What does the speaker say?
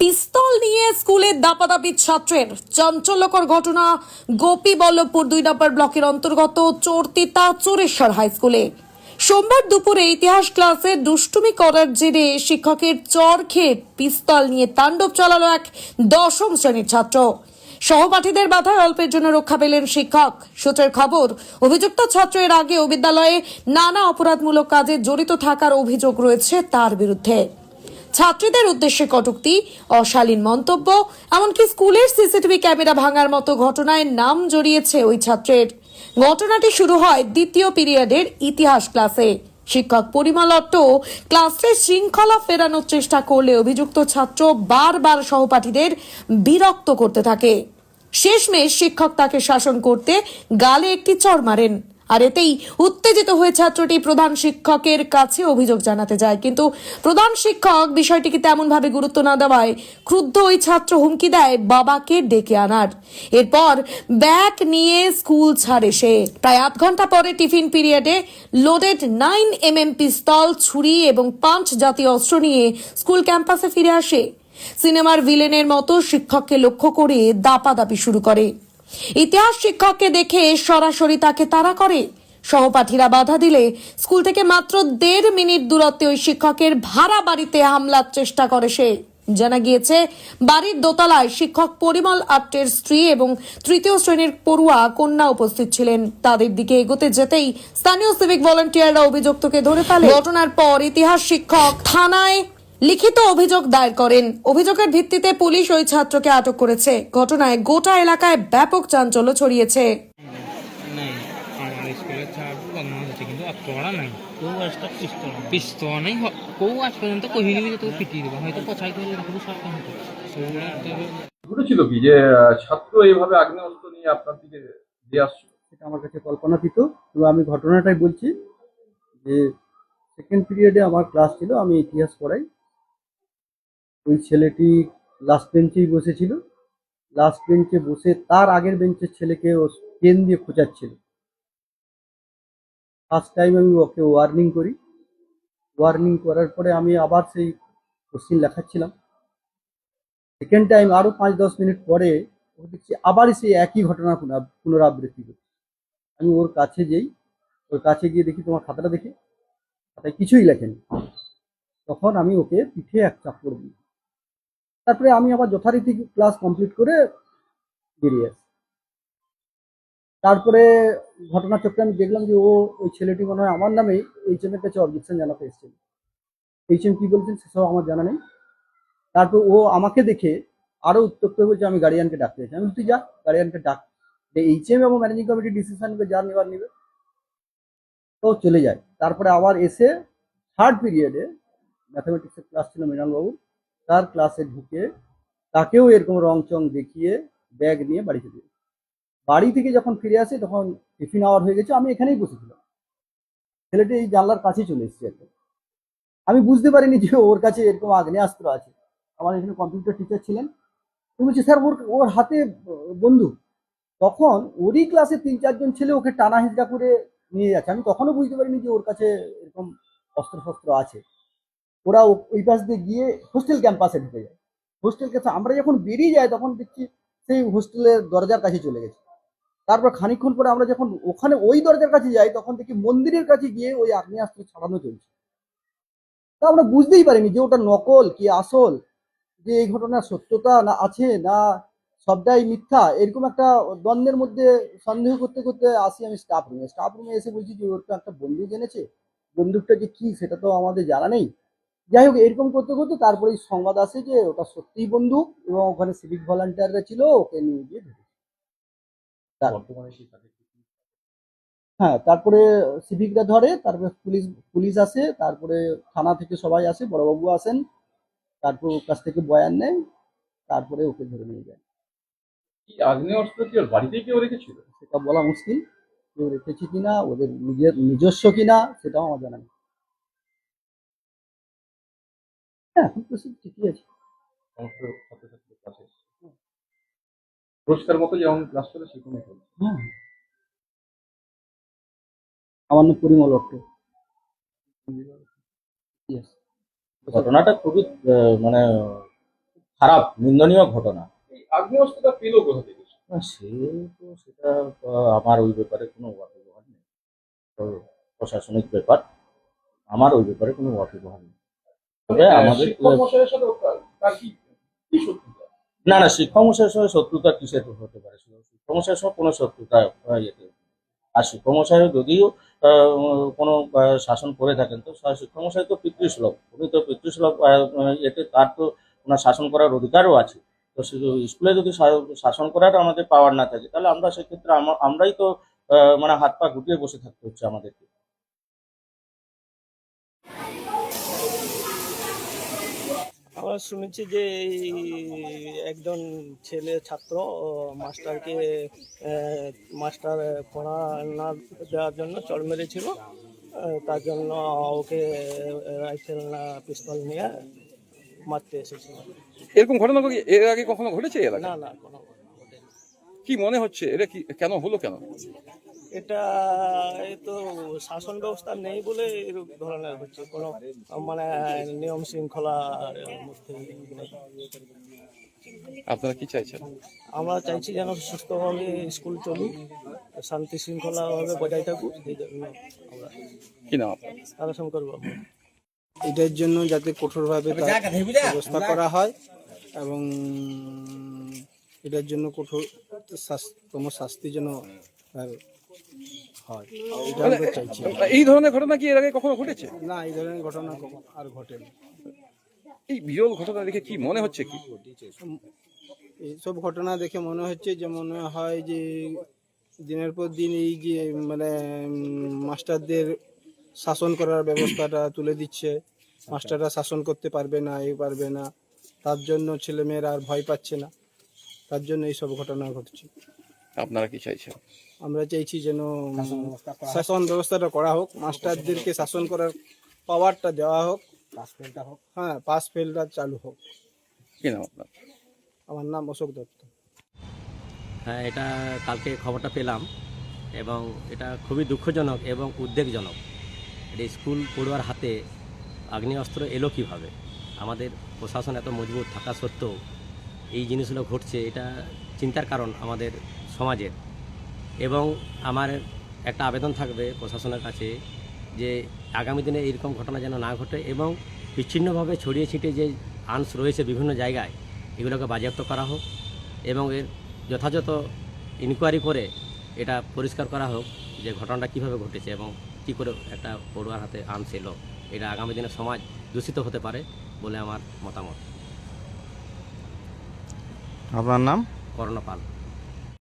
পিস্তল নিয়ে স্কুলে দাপাদাপি ছাত্রের চাঞ্চল্যকর ঘটনা গোপীবল্লভপুর 2 নম্বর ব্লকের অন্তর্গত চোরতিতা চোরেশ্বর হাই স্কুলে। সোমবার দুপুরে ইতিহাস ক্লাসে দুষ্টুমি করার জেরে শিক্ষকের চর খেয়ে পিস্তল নিয়ে তাণ্ডব চালালো এক দশম শ্রেণীর ছাত্র। সহপাঠীদের বাধায় অল্পের জন্য রক্ষা পেলেন শিক্ষক। সূত্রের খবর, অভিযুক্ত ছাত্র এর আগেও বিদ্যালয়ে নানা অপরাধমূলক কাজে জড়িত থাকার অভিযোগ রয়েছে তার বিরুদ্ধে। ছাত্রীদের উদ্দেশ্যে কটূক্তি, অশালীন মন্তব্য, এমনকি স্কুলের সিসিটিভি ক্যামেরা ভাঙার মতো ঘটনায় নাম জড়িয়েছে ওই ছাত্রের। ঘটনাটি শুরু হয় দ্বিতীয় পিরিয়ডের ইতিহাস ক্লাসে। শিক্ষক পরিমল অট্ট ক্লাসে শৃঙ্খলা ফেরানোর চেষ্টা করলে অভিযুক্ত ছাত্র বারবার সহপাঠীদের বিরক্ত করতে থাকে। শেষমেশ শিক্ষক তাকে শাসন করতে গালে একটি চড় মারেন। আর এতেই উত্তেজিত হয়ে ছাত্রটি প্রধান শিক্ষকের কাছে অভিযোগ জানাতে যায়, কিন্তু প্রধান শিক্ষক বিষয়টিকে তেমন ভাবে গুরুত্ব না দেওয়ায় ক্রুদ্ধ ওই ছাত্র হুমকি দেয় বাবাকে ডেকে আনার। এরপর ব্যাগ নিয়ে স্কুল ছাড়ে সে। প্রায় আধ ঘন্টা পরে টিফিন পিরিয়ডে লোডেড 9mm পিস্তল, ছুরি এবং পাঞ্চ জাতীয় অস্ত্র নিয়ে স্কুল ক্যাম্পাসে ফিরে আসে। সিনেমার ভিলেনের মতো শিক্ষককে লক্ষ্য করে দাপাদাপি শুরু করে। ইতিহাস শিক্ষককে দেখে সরাসরি তাকে তাড়া করে। সহপাঠীরা বাধা দিলে স্কুল থেকে মাত্র 1.5 মিনিট দূরত্বে ওই শিক্ষকের ভাড়া বাড়িতে হামলার চেষ্টা করে সে। জানা গিয়েছে, বাড়ির দোতলায় শিক্ষক পরিমল আট্টের স্ত্রী এবং তৃতীয় শ্রেণীর পড়ুয়া কন্যা উপস্থিত ছিলেন। তাদের দিকে এগোতে যেতেই স্থানীয় সিভিক ভলান্টিয়াররা অভিযুক্তকে ধরে ফেলে। ঘটনার পর ইতিহাস শিক্ষক থানায় লিখিত অভিযোগ দায়ের করেন। অভিযোগের ভিত্তিতে পুলিশ ওই ছাত্রকে আটক করেছে। ঘটনায় গোটা এলাকায় ব্যাপক চাঞ্চল্য ছড়িয়েছে। ঘটেছিল কি যে ছাত্র এইভাবে আগ্নেয়াস্ত্র নিয়ে আপনার দিকে দিয়ে আসছিল? সেটা আমার কাছে কল্পনাতীত। তো আমি ঘটনাটাই বলছি যে সেকেন্ড পিরিয়ডে আমার ক্লাস ছিল, আমি ইতিহাস পড়াই। ওই ছেলেটি লাস্ট বেঞ্চেই বসেছিল। লাস্ট বেঞ্চে বসে তার আগের বেঞ্চের ছেলেকে ও পেন দিয়ে খোঁচাচ্ছিল। ফার্স্ট টাইম আমি ওকে ওয়ার্নিং করি। ওয়ার্নিং করার পরে আমি আবার সেই কোশ্চিন লেখাচ্ছিলাম। সেকেন্ড টাইম আরও 5-10 মিনিট পরে ও দেখছি আবার সেই একই ঘটনা পুনরাবৃত্তি করছে। আমি ওর কাছে যেই, ওর কাছে গিয়ে দেখি তোমার খাতাটা দেখি, খাতায় কিছুই লেখেনি। তখন আমি ওকে পিঠে এক চাপড় দিই। তারপরে আমি আবার যথারীতি ক্লাস কমপ্লিট করে বেরিয়ে আসি। তারপরে ঘটনাচক্রে আমি দেখলাম যে ওই ছেলেটি মনে হয় আমার নামে এইচএম এর কাছে অবজেকশন জানাতে এসেছিল। এইচএম কি বলছেন সেসব আমার জানা নেই। তারপর ও আমাকে দেখে আরো উত্তপ্ত হয়েছে, আমি গার্ডিয়ানকে ডাকতে চাই। আমি তুই যা, গার্ডিয়ানকে ডাক, এইচএম এবং ম্যানেজিং কমিটি ডিসিশন নেবে, যা নেবার নেবে। তো চলে যায়। তারপরে আবার এসে থার্ড পিরিয়ডে ম্যাথামেটিক্সের ক্লাস ছিল মৃণালবাবু, তার ক্লাসে ঢুকে তাকেও এরকম রং চং দেখিয়ে ব্যাগ নিয়ে বাড়ি চলে যায়। বাড়ি থেকে যখন ফিরে আসে তখন টিফিন আওয়ার হয়ে গেছে, আমি এখানেই বসেছিলাম। ছেলেটি এই জানলার কাছে চলে এসেছে একদম। আমি বুঝতে পারিনি যে ওর কাছে এরকম আগ্নেয়াস্ত্র আছে। আমার এখানে কম্পিউটার টিচার ছিলেন, তুমি বলছি স্যার ওর হাতে বন্দুক। তখন ওরই ক্লাসে 3-4 জন ছেলে ওকে টানা হিঁচড়া করে নিয়ে যাচ্ছে। আমি তখনও বুঝতে পারিনি যে ওর কাছে এরকম অস্ত্র শস্ত্র আছে। ওরা ওই পাশ দিয়ে গিয়ে হোস্টেল ক্যাম্পাসে ঢুকে যায়। হোস্টেল ক্যাম্পাসে আমরা যখন বেরিয়ে যাই তখন দেখছি সেই হোস্টেলের দরজার কাছে চলে গেছে। তারপর খানিকক্ষণ পরে আমরা যখন ওখানে ওই দরজার কাছে যাই তখন দেখি মন্দিরের কাছে গিয়ে ওই আগ্নেয়াস্ত্র ছাড়ানো চলছে। তা আমরা বুঝতেই পারিনি যে ওটা নকল কি আসল, যে এই ঘটনার সত্যতা না আছে না সবটাই মিথ্যা। এরকম একটা দ্বন্দ্বের মধ্যে সন্দেহ করতে করতে আসি আমি স্টাফ রুমে এসে বলছি যে ওর তো একটা বন্দুক এনেছে, বন্দুকটা যে কি সেটা তো আমাদের জানা নেই। যাই হোক, এরকম করতে করতে তারপরে সংবাদ আসে যে ওটা সত্যিই বন্দুক এবং ওখানে সিভিক ভলান্টিয়াররা ছিল, ওকে নিয়ে গিয়ে ধরেছে। হ্যাঁ, তারপরে সিভিকরা ধরে, তারপরে পুলিশ আসে, তারপরে থানা থেকে সবাই আসে, বড়বাবু আসেন, তারপর ওর কাছ থেকে বয়ান নেয়, তারপরে ওকে ধরে নিয়ে যায়। কি আগ্নেয়াস্ত্র কি ওর বাড়িতেই কেউ রেখেছিল? সেটা বলা মুশকিল, কেউ রেখেছে কিনা, ওদের নিজস্ব কিনা সেটাও আমার জানা নেই। হ্যাঁ, এখন তো সব ঠিকই আছে। সমস্ত ছাত্রছাত্রীদের কাছে পুরস্কার মতো যেমন ক্লাস চলে সেরকমই চলছে। হ্যাঁ, আমার নাম পরিমল অট্ট। Yes. ঘটনাটা খুবই মানে খারাপ নিন্দনীয় ঘটনা। এই আগ্নেয়াস্ত্রটা পেলো কোথা থেকে? না, সেটা আমার ওই ব্যাপারে কোনো ওয়াকিবহাল নেই। তো প্রশাসনিক ব্যাপার, আমার ওই ব্যাপারে কোনো ওয়াকিবহাল নেই। তবে আমাদের শিক্ষক মশাইয়ের সাথে তার কি শত্রুতা? না, শিক্ষক মশাইয়ের সঙ্গে শত্রুতা কিসের হতে পারে? শিক্ষক মশাইয়ের সঙ্গে কোনো শত্রুতা ইয়েতে। আর শিক্ষক মশাই যদিও কোনো শাসন করে থাকেন, তো শিক্ষক মশাই তো পিতৃসুলভ, উনি তো পিতৃসুলভ এতে তার তো ওনার শাসন করার অধিকারও আছে। তো স্কুলে যদি শাসন করার আমাদের পাওয়ার না থাকে, তাহলে আমরা সেক্ষেত্রে আমরাই তো মানে হাত পা গুটিয়ে বসে থাকতে হচ্ছে আমাদেরকে। আমরা শুনেছি যে এই একজন ছেলে ছাত্র মাস্টারকে মাস্টার পড়া না দেওয়ার জন্য চড় মেরেছিল। তার জন্য ওকে রাইফেল না পিস্তল নিয়ে মারতে এসেছিল। এরকম ঘটনা কি এর আগে কখনো ঘটেছে এই এলাকায়? না কোনো ঘটেনি। কি মনে হচ্ছে এটা কি কেন হলো কেন? এটা এই তো শাসন ব্যবস্থা নেই বলে এরকম ধরনের হচ্ছে, কোনো মানে নিয়ম শৃঙ্খলার মধ্যে নেই। আপনারা কি চাইছেন? আমরা চাইছি যেন সুস্থভাবে স্কুল চলুক, শান্তি শৃঙ্খলাভাবে বজায় থাকুক, এই জন্য আমরা কি নাম আপনার? তারাশঙ্কর বাবু। এটার জন্য যাতে কঠোরভাবে তার ব্যবস্থা করা হয় এবং এটার জন্য কঠোরতম শাস্তি যেন তার হয়, এটা আমরা চাইছি। এই ধরনের ঘটনা কি এর আগে কখনো ঘটেছে? না, এই ধরনের ঘটনা আর ঘটেনি। এই বিরল ঘটনা দেখে কি মনে হচ্ছে? কি এইসব ঘটনা দেখে মনে হচ্ছে যে মনে হয় যে দিনের পর দিন এই যে মানে মাস্টারদের শাসন করার ব্যবস্থাটা তুলে দিচ্ছে, মাস্টাররা শাসন করতে পারবে না, তার জন্য ছেলেমেয়েরা আর ভয় পাচ্ছে না, তার জন্য এইসব ঘটনা ঘটছে। আপনারা কি চাইছেন? আমরা চাইছি যেন শাসন ব্যবস্থাটা করা হোক, মাস্টারদেরকে শাসন করার পাওয়ারটা দেওয়া হোক, হ্যাঁ, পাস ফেলটা চালু হোক। কি নাম আপনার? আমার নাম অশোক দত্ত। হ্যাঁ, এটা কালকে খবরটা পেলাম এবং এটা খুবই দুঃখজনক এবং উদ্বেগজনক। এটা স্কুল পড়ুয়ার হাতে আগ্নেয়াস্ত্র এলো কীভাবে? আমাদের প্রশাসন এত মজবুত থাকা সত্ত্বেও এই জিনিসগুলো ঘটছে, এটা চিন্তার কারণ আমাদের সমাজের। এবং আমার একটা আবেদন থাকবে প্রশাসনের কাছে যে আগামী দিনে এরকম ঘটনা যেন না ঘটে এবং বিচ্ছিন্নভাবে ছড়িয়ে ছিটিয়ে যে আর্মস রয়েছে বিভিন্ন জায়গায়, এগুলোকে বাজেয়াপ্ত করা হোক এবং এর যথাযথ ইনকোয়ারি করে এটা পরিষ্কার করা হোক যে ঘটনাটা কীভাবে ঘটেছে এবং কী করে একটা পড়ুয়ার হাতে আর্মস এলো। এটা আগামী দিনে সমাজ দূষিত হতে পারে বলে আমার মতামত। আপনার নাম? কর্ণপাল।